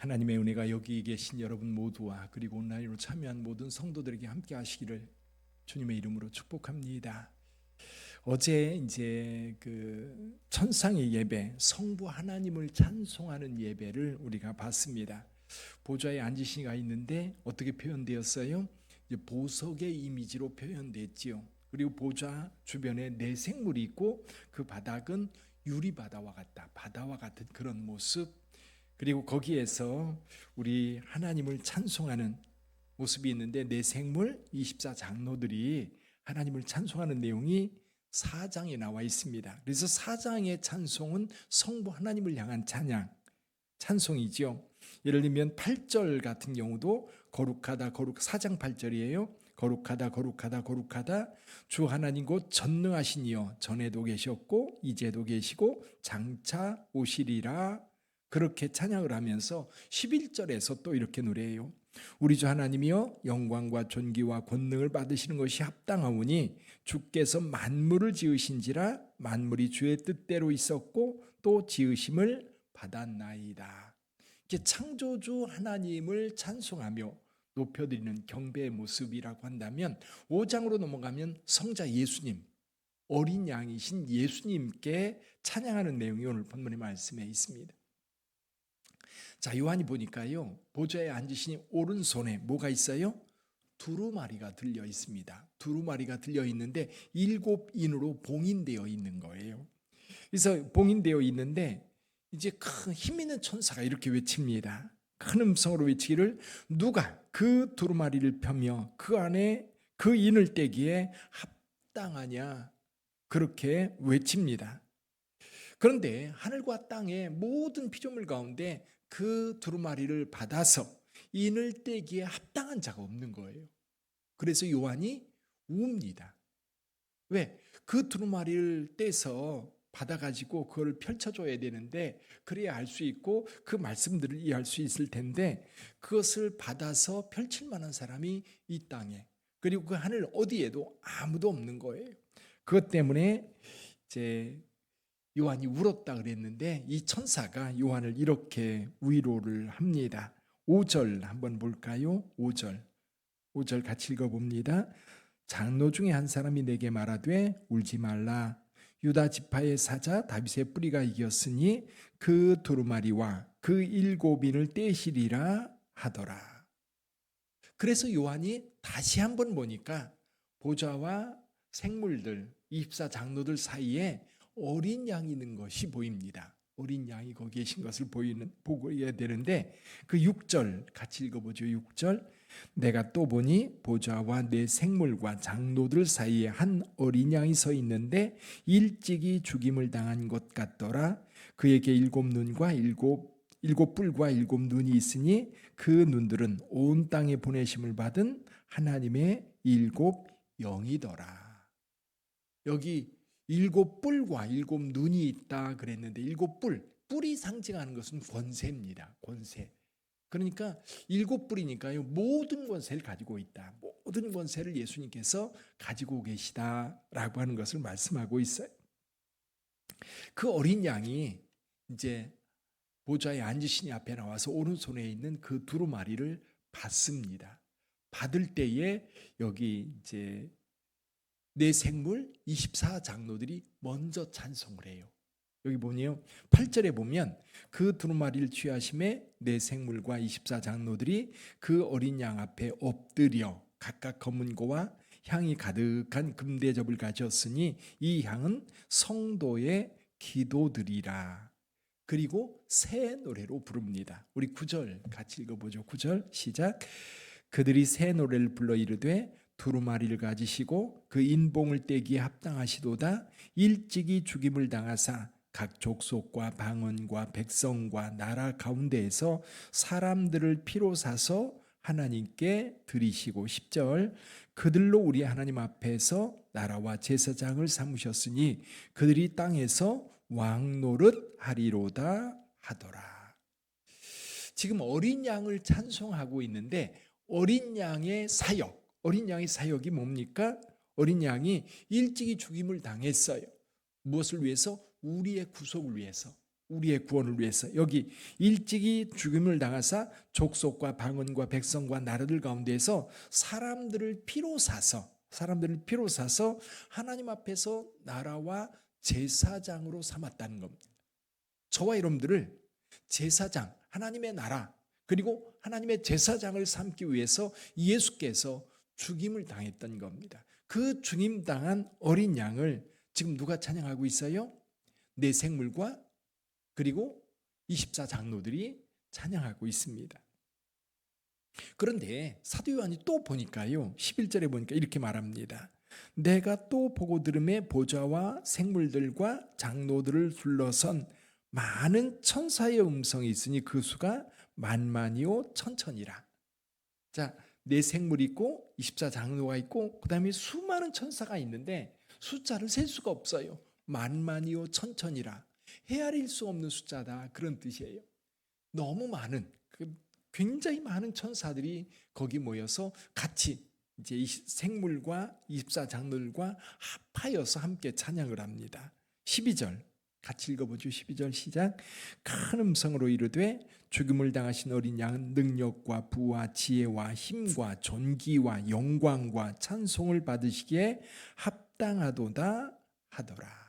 하나님의 은혜가 여기 계신 여러분 모두와 그리고 온라인으로 참여한 모든 성도들에게 함께 하시기를 주님의 이름으로 축복합니다. 어제 이제 그 천상의 예배, 성부 하나님을 찬송하는 예배를 우리가 봤습니다. 보좌에 앉으시가 있는데 어떻게 표현되었어요? 이제 보석의 이미지로 표현됐지요. 그리고 보좌 주변에 내생물이 있고 그 바닥은 유리바다와 같다. 바다와 같은 그런 모습. 그리고 거기에서 우리 하나님을 찬송하는 모습이 있는데 내생물 24장로들이 하나님을 찬송하는 내용이 4장에 나와 있습니다. 그래서 4장의 찬송은 성부 하나님을 향한 찬송이죠. 예를 들면 8절 같은 경우도 거룩하다 4장 8절이에요. 거룩하다 주 하나님 곧 전능하신 이여 전에도 계셨고 이제도 계시고 장차 오시리라. 그렇게 찬양을 하면서 11절에서 또 이렇게 노래해요. 우리 주 하나님이여 영광과 존귀와 권능을 받으시는 것이 합당하오니 주께서 만물을 지으신지라 만물이 주의 뜻대로 있었고 또 지으심을 받았나이다. 이게 창조주 하나님을 찬송하며 높여드리는 경배의 모습이라고 한다면 5장으로 넘어가면 성자 예수님, 어린 양이신 예수님께 찬양하는 내용이 오늘 본문의 말씀에 있습니다. 자, 요한이 보니까요, 보좌에 앉으시니 오른손에 뭐가 있어요? 두루마리가 들려 있습니다. 두루마리가 들려 있는데 7인으로 봉인되어 있는 거예요. 그래서 봉인되어 있는데 이제 큰 힘 있는 천사가 이렇게 외칩니다. 큰 음성으로 외치기를 누가 그 두루마리를 펴며 그 안에 그 인을 떼기에 합당하냐 그렇게 외칩니다. 그런데 하늘과 땅의 모든 피조물 가운데 그 두루마리를 받아서 인을 떼기에 합당한 자가 없는 거예요. 그래서 요한이 웁니다. 왜? 그 두루마리를 떼서 받아가지고 그걸 펼쳐줘야 되는데 그래야 알 수 있고 그 말씀들을 이해할 수 있을 텐데 그것을 받아서 펼칠 만한 사람이 이 땅에 그리고 그 하늘 어디에도 아무도 없는 거예요. 그것 때문에 이제 요한이 울었다 그랬는데 이 천사가 요한을 이렇게 위로를 합니다. 5절 한번 볼까요? 5절 같이 읽어봅니다. 장로 중에 한 사람이 내게 말하되 울지 말라. 유다 지파의 사자 다윗의 뿌리가 이겼으니 그 두루마리와 그 7인을 떼시리라 하더라. 그래서 요한이 다시 한번 보니까 보좌와 생물들 24장로들 사이에 어린 양이 있는 것이 보입니다. 어린 양이 거기 계신 것을 보고야 되는데 그 6절 같이 읽어보죠. 6절 내가 또 보니 보좌와 내 생물과 장로들 사이에 한 어린 양이 서 있는데 일찍이 죽임을 당한 것 같더라. 그에게 7눈과 7 뿔과 7 눈이 있으니 그 눈들은 온 땅에 보내심을 받은 하나님의 7 영이더라. 여기 7 뿔과 7 눈이 있다 그랬는데 7 뿔이 상징하는 것은 권세입니다. 권세. 그러니까 7 뿔이니까요. 모든 권세를 가지고 있다. 모든 권세를 예수님께서 가지고 계시다라고 하는 것을 말씀하고 있어요. 그 어린 양이 이제 보좌에 앉으시니 앞에 나와서 오른손에 있는 그 두루마리를 받습니다. 받을 때에 여기 이제 내 생물 24장로들이 먼저 찬송을 해요. 여기 보니요 8절에 보면 그 두루마리를 취하심에 내 생물과 24장로들이 그 어린 양 앞에 엎드려 각각 검은고와 향이 가득한 금대접을 가졌으니 이 향은 성도의 기도들이라. 그리고 새 노래로 부릅니다. 우리 9절 같이 읽어보죠. 9절 시작. 그들이 새 노래를 불러 이르되 두루마리를 가지시고 그 인봉을 떼기에 합당하시도다. 일찍이 죽임을 당하사 각 족속과 방언과 백성과 나라 가운데에서 사람들을 피로 사서 하나님께 드리시고 10절 그들로 우리 하나님 앞에서 나라와 제사장을 삼으셨으니 그들이 땅에서 왕노릇 하리로다 하더라. 지금 어린 양을 찬송하고 있는데 어린 양의 사역이 뭡니까? 어린 양이 일찍이 죽임을 당했어요. 무엇을 위해서? 우리의 구속을 위해서, 우리의 구원을 위해서 여기 일찍이 죽임을 당하사 족속과 방언과 백성과 나라들 가운데에서 사람들을 피로 사서 하나님 앞에서 나라와 제사장으로 삼았다는 겁니다. 저와 여러분들을 제사장, 하나님의 나라, 그리고 하나님의 제사장을 삼기 위해서 예수께서 죽임을 당했던 겁니다. 그 죽임 당한 어린 양을 지금 누가 찬양하고 있어요? 내 생물과 그리고 24장로들이 찬양하고 있습니다. 그런데 사도 요한이 또 보니까요, 11절에 보니까 이렇게 말합니다. 내가 또 보고 들음에 보좌와 생물들과 장로들을 둘러선 많은 천사의 음성이 있으니 그 수가 만만이요 천천이라. 자, 내 생물이 있고 24장로가 있고 그 다음에 수많은 천사가 있는데 숫자를 셀 수가 없어요. 만만이요 천천이라. 헤아릴 수 없는 숫자다, 그런 뜻이에요. 너무 많은, 굉장히 많은 천사들이 거기 모여서 같이 이제 이 생물과 24장로들과 합하여서 함께 찬양을 합니다. 12절 같이 읽어보죠. 12절 시작. 큰 음성으로 이르되 죽음을 당하신 어린 양은 능력과 부와 지혜와 힘과 존귀와 영광과 찬송을 받으시기에 합당하도다 하더라.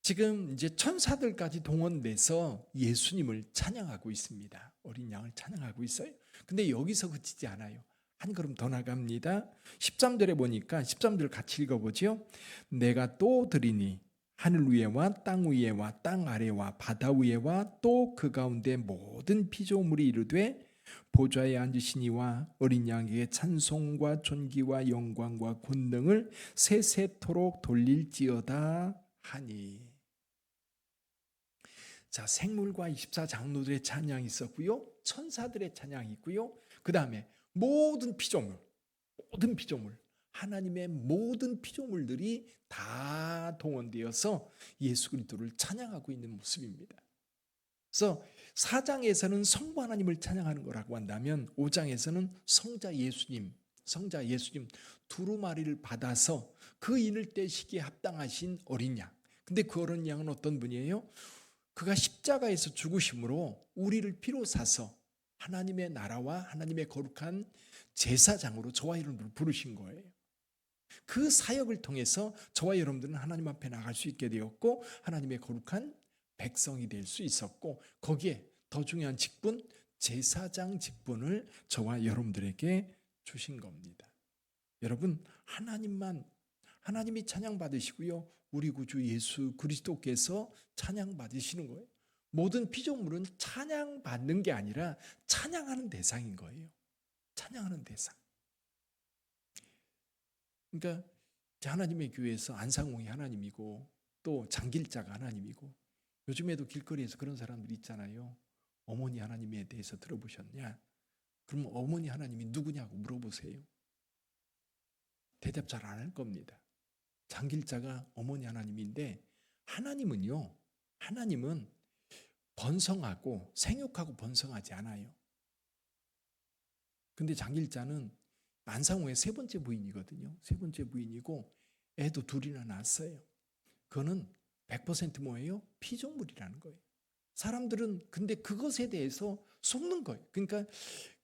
지금 이제 천사들까지 동원돼서 예수님을 찬양하고 있습니다. 어린 양을 찬양하고 있어요. 근데 여기서 그치지 않아요. 한 걸음 더 나갑니다. 13절에 보니까 13절 같이 읽어보죠. 내가 또 들으니 하늘 위에와 땅 위에와 땅 아래와 바다 위에와 또 그 가운데 모든 피조물이 이르되 보좌에 앉으신 이와 어린 양에게 찬송과 존귀와 영광과 권능을 세세토록 돌릴지어다 하니. 자, 생물과 24장로들의 찬양이 있었고요. 천사들의 찬양이 있고요. 그 다음에 모든 피조물, 하나님의 모든 피조물들이 다 동원되어서 예수 그리스도를 찬양하고 있는 모습입니다. 그래서 4장에서는 성부 하나님을 찬양하는 거라고 한다면 5장에서는 성자 예수님 두루마리를 받아서 그 인을 떼시기에 합당하신 어린 양. 근데 그 어린 양은 어떤 분이에요? 그가 십자가에서 죽으심으로 우리를 피로 사서 하나님의 나라와 하나님의 거룩한 제사장으로 저와 여러분들을 부르신 거예요. 그 사역을 통해서 저와 여러분들은 하나님 앞에 나갈 수 있게 되었고 하나님의 거룩한 백성이 될 수 있었고 거기에 더 중요한 직분, 제사장 직분을 저와 여러분들에게 주신 겁니다. 여러분, 하나님이 찬양받으시고요. 우리 구주 예수 그리스도께서 찬양받으시는 거예요. 모든 피조물은 찬양받는 게 아니라 찬양하는 대상인 거예요. 찬양하는 대상. 그러니까 하나님의 교회에서 안상홍이 하나님이고 또 장길자가 하나님이고 요즘에도 길거리에서 그런 사람들이 있잖아요. 어머니 하나님에 대해서 들어보셨냐? 그러면 어머니 하나님이 누구냐고 물어보세요. 대답 잘 안 할 겁니다. 장길자가 어머니 하나님인데 하나님은 번성하고 생육하고 번성하지 않아요. 근데 장길자는 안상호의 세 번째 부인이거든요. 세 번째 부인이고 애도 둘이나 낳았어요. 그거는 100% 뭐예요? 피조물이라는 거예요. 사람들은 근데 그것에 대해서 속는 거예요. 그러니까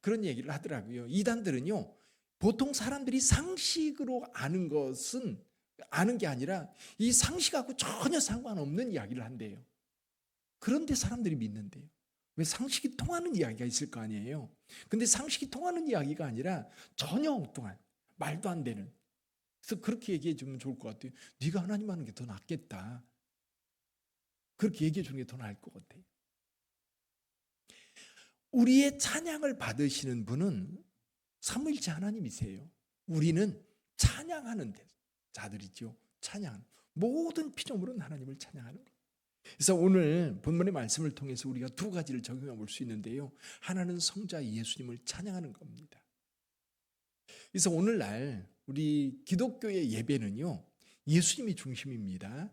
그런 얘기를 하더라고요. 이단들은요, 보통 사람들이 상식으로 아는 것은 아는 게 아니라 이 상식하고 전혀 상관없는 이야기를 한대요. 그런데 사람들이 믿는데요. 왜? 상식이 통하는 이야기가 있을 거 아니에요. 근데 상식이 통하는 이야기가 아니라 전혀 엉뚱한, 말도 안 되는. 그래서 그렇게 얘기해 주면 좋을 것 같아요. 네가 하나님 하는 게 더 낫겠다. 그렇게 얘기해 주는 게 더 나을 것 같아요. 우리의 찬양을 받으시는 분은 삼위일체 하나님이세요. 우리는 찬양하는 자들이죠. 찬양. 모든 피조물은 하나님을 찬양하는 거예요. 그래서 오늘 본문의 말씀을 통해서 우리가 두 가지를 적용해 볼 수 있는데요. 하나는 성자 예수님을 찬양하는 겁니다. 그래서 오늘날 우리 기독교의 예배는요, 예수님이 중심입니다.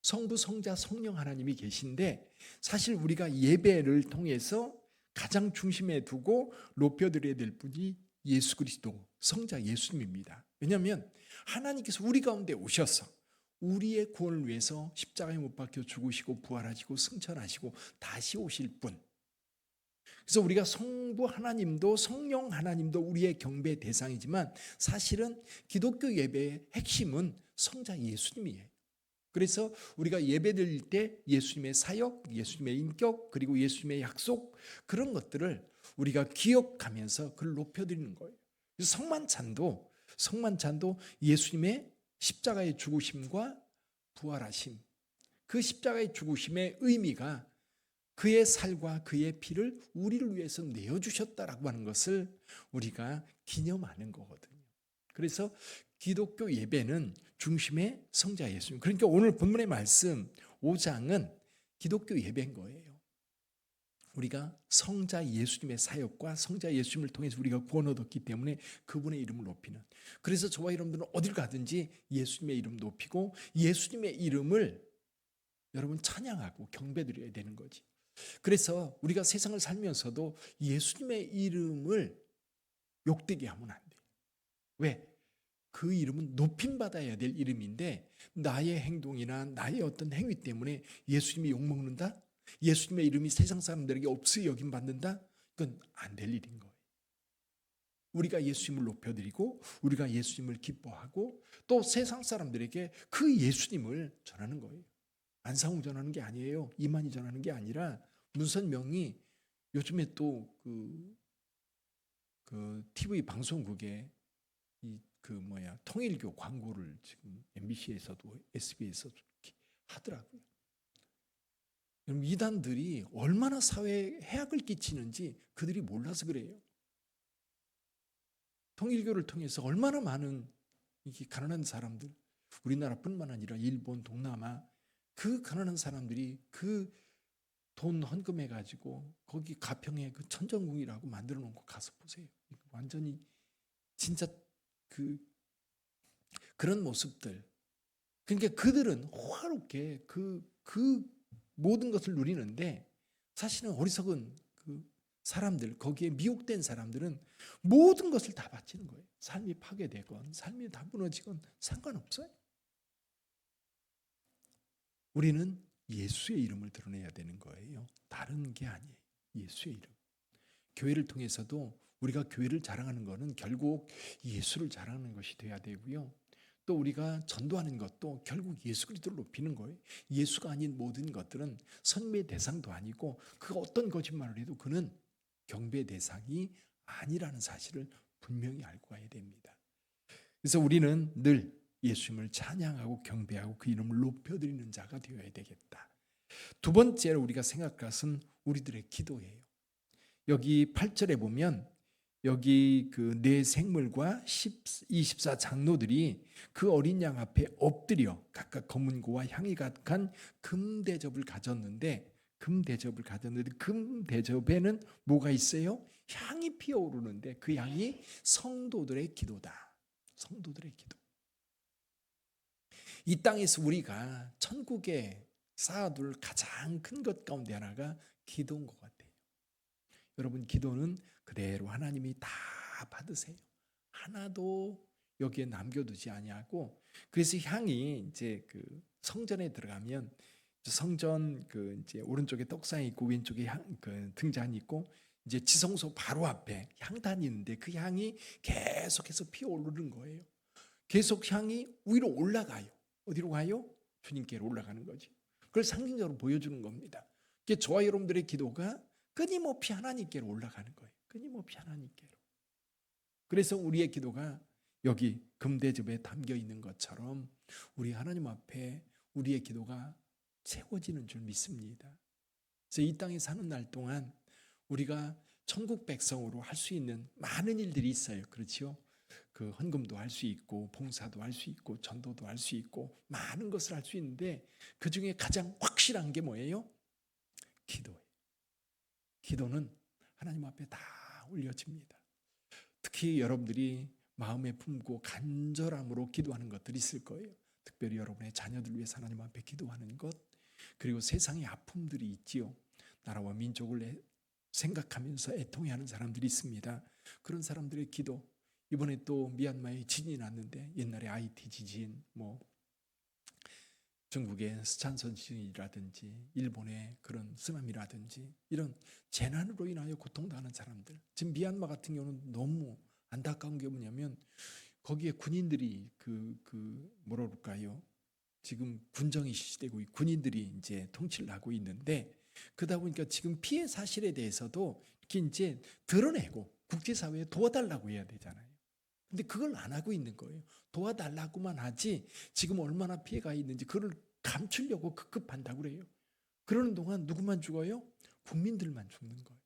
성부, 성자, 성령 하나님이 계신데 사실 우리가 예배를 통해서 가장 중심에 두고 높여드려야 될 분이 예수 그리스도, 성자 예수님입니다. 왜냐하면 하나님께서 우리 가운데 오셔서 우리의 구원을 위해서 십자가에 못 박혀 죽으시고 부활하시고 승천하시고 다시 오실 분. 그래서 우리가 성부 하나님도 성령 하나님도 우리의 경배 대상이지만 사실은 기독교 예배의 핵심은 성자 예수님이에요. 그래서 우리가 예배 드릴 때 예수님의 사역, 예수님의 인격, 그리고 예수님의 약속, 그런 것들을 우리가 기억하면서 그를 높여드리는 거예요. 그래서 성만찬도 예수님의 십자가의 죽으심과 부활하심, 그 십자가의 죽으심의 의미가 그의 살과 그의 피를 우리를 위해서 내어주셨다라고 하는 것을 우리가 기념하는 거거든요. 그래서 기독교 예배는 중심에 성자 예수님. 그러니까 오늘 본문의 말씀 5장은 기독교 예배인 거예요. 우리가 성자 예수님의 사역과 성자 예수님을 통해서 우리가 구원 얻었기 때문에 그분의 이름을 높이는. 그래서 저와 여러분들은 어딜 가든지 예수님의 이름 높이고 예수님의 이름을 여러분 찬양하고 경배드려야 되는 거지. 그래서 우리가 세상을 살면서도 예수님의 이름을 욕되게 하면 안 돼요. 왜? 그 이름은 높임받아야 될 이름인데 나의 행동이나 나의 어떤 행위 때문에 예수님이 욕먹는다? 예수님의 이름이 세상 사람들에게 없이 여김받는다? 그건 안 될 일인 거예요. 우리가 예수님을 높여드리고 우리가 예수님을 기뻐하고 또 세상 사람들에게 그 예수님을 전하는 거예요. 안상홍 전하는 게 아니에요. 이만희 전하는 게 아니라 문선명이 요즘에 또 그 TV 방송국에 통일교 광고를 지금 MBC에서도 SBS에서도 하더라고요. 이단들이 얼마나 사회에 해악을 끼치는지 그들이 몰라서 그래요. 통일교를 통해서 얼마나 많은 이게 가난한 사람들, 우리나라뿐만 아니라 일본, 동남아 그 가난한 사람들이 그 돈 헌금해 가지고 거기 가평에 그 천정궁이라고 만들어 놓은 거 가서 보세요. 완전히 진짜 그런 모습들. 그러니까 그들은 호화롭게 그 모든 것을 누리는데 사실은 어리석은 그 사람들, 거기에 미혹된 사람들은 모든 것을 다 바치는 거예요. 삶이 파괴되건 삶이 다 무너지건 상관없어요. 우리는 예수의 이름을 드러내야 되는 거예요. 다른 게 아니에요. 예수의 이름. 교회를 통해서도 우리가 교회를 자랑하는 것은 결국 예수를 자랑하는 것이 돼야 되고요. 또 우리가 전도하는 것도 결국 예수 그리스도를 높이는 거예요. 예수가 아닌 모든 것들은 선배의 대상도 아니고 그 어떤 거짓말을 해도 그는 경배 대상이 아니라는 사실을 분명히 알고 가야 됩니다. 그래서 우리는 늘 예수님을 찬양하고 경배하고 그 이름을 높여드리는 자가 되어야 되겠다. 두 번째로 우리가 생각할 것은 우리들의 기도예요. 여기 8절에 보면 여기 그 네 생물과 24 장로들이 그 어린 양 앞에 엎드려 각각 검은고와 향이 가득한 금대접을 가졌는데 금대접에는 뭐가 있어요? 향이 피어오르는데 그 향이 성도들의 기도다. 성도들의 기도. 이 땅에서 우리가 천국에 쌓아둘 가장 큰 것 가운데 하나가 기도인 것 같아요. 여러분 기도는 그대로 하나님이 다 받으세요. 하나도 여기에 남겨두지 아니하고 그래서 향이 이제 그 성전에 들어가면 성전 그 이제 오른쪽에 떡상이 있고 왼쪽에 그 등잔이 있고 이제 지성소 바로 앞에 향단이 있는데 그 향이 계속해서 피어오르는 거예요. 계속 향이 위로 올라가요. 어디로 가요? 주님께로 올라가는 거죠. 그걸 상징적으로 보여주는 겁니다. 저와 여러분들의 기도가 끊임없이 하나님께로 올라가는 거예요. 끊임없이 하나님께로. 그래서 우리의 기도가 여기 금대접에 담겨 있는 것처럼 우리 하나님 앞에 우리의 기도가 채워지는 줄 믿습니다. 그래서 이 땅에 사는 날 동안 우리가 천국 백성으로 할 수 있는 많은 일들이 있어요. 그렇죠? 그 헌금도 할 수 있고 봉사도 할 수 있고 전도도 할 수 있고 많은 것을 할 수 있는데 그중에 가장 확실한 게 뭐예요? 기도예요. 기도는 하나님 앞에 다 올려집니다. 특히 여러분들이 마음에 품고 간절함으로 기도하는 것들이 있을 거예요. 특별히 여러분의 자녀들 위해서 하나님 앞에 기도하는 것, 그리고 세상의 아픔들이 있지요. 나라와 민족을 생각하면서 애통해하는 사람들이 있습니다. 그런 사람들의 기도, 이번에 또 미얀마에 지진이 났는데 옛날에 IT 지진, 중국의 스촨선신이라든지 일본의 그런 쓰나미라든지 이런 재난으로 인하여 고통당하는 사람들, 지금 미얀마 같은 경우는 너무 안타까운 게 뭐냐면 거기에 군인들이 뭐라 그럴까요? 지금 군정이 실시되고 군인들이 이제 통치를 하고 있는데, 그러다 보니까 지금 피해 사실에 대해서도 이렇게 이제 드러내고 국제사회에 도와달라고 해야 되잖아요. 근데 그걸 안 하고 있는 거예요. 도와달라고만 하지 지금 얼마나 피해가 있는지 그걸 감추려고 급급한다고 그래요. 그러는 동안 누구만 죽어요? 국민들만 죽는 거예요.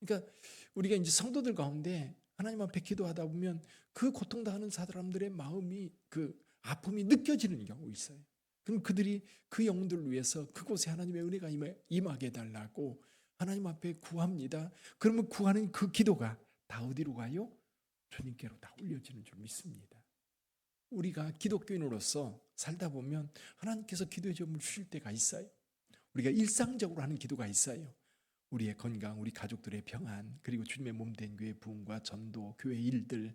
그러니까 우리가 이제 성도들 가운데 하나님 앞에 기도하다 보면 그 고통당하는 사람들의 마음이, 그 아픔이 느껴지는 경우가 있어요. 그럼 그들이 그 영혼들을 위해서 그곳에 하나님의 은혜가 임하게 해달라고 하나님 앞에 구합니다. 그러면 구하는 그 기도가 다 어디로 가요? 주님께로 다 올려지는 줄 믿습니다. 우리가 기독교인으로서 살다 보면 하나님께서 기도의 제목을 주실 때가 있어요. 우리가 일상적으로 하는 기도가 있어요. 우리의 건강, 우리 가족들의 평안, 그리고 주님의 몸된 교회 부흥과 전도, 교회 일들,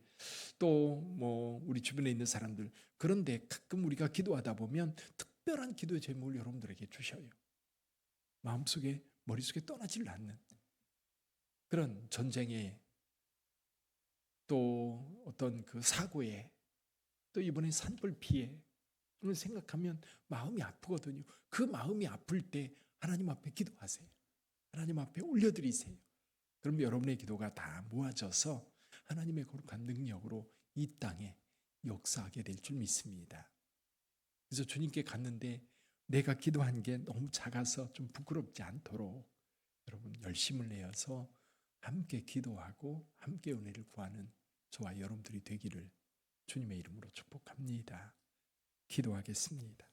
또 뭐 우리 주변에 있는 사람들. 그런데 가끔 우리가 기도하다 보면 특별한 기도의 제목을 여러분들에게 주셔요. 마음속에, 머릿속에 떠나질 않는 그런 전쟁에, 또 어떤 그 사고에, 또 이번에 산불 피해, 그걸 생각하면 마음이 아프거든요. 그 마음이 아플 때 하나님 앞에 기도하세요. 하나님 앞에 올려드리세요. 그럼 여러분의 기도가 다 모아져서 하나님의 거룩한 능력으로 이 땅에 역사하게 될 줄 믿습니다. 그래서 주님께 갔는데 내가 기도한 게 너무 작아서 좀 부끄럽지 않도록 여러분 열심을 내어서 함께 기도하고 함께 은혜를 구하는 저와 여러분들이 되기를 주님의 이름으로 축복합니다. 기도하겠습니다.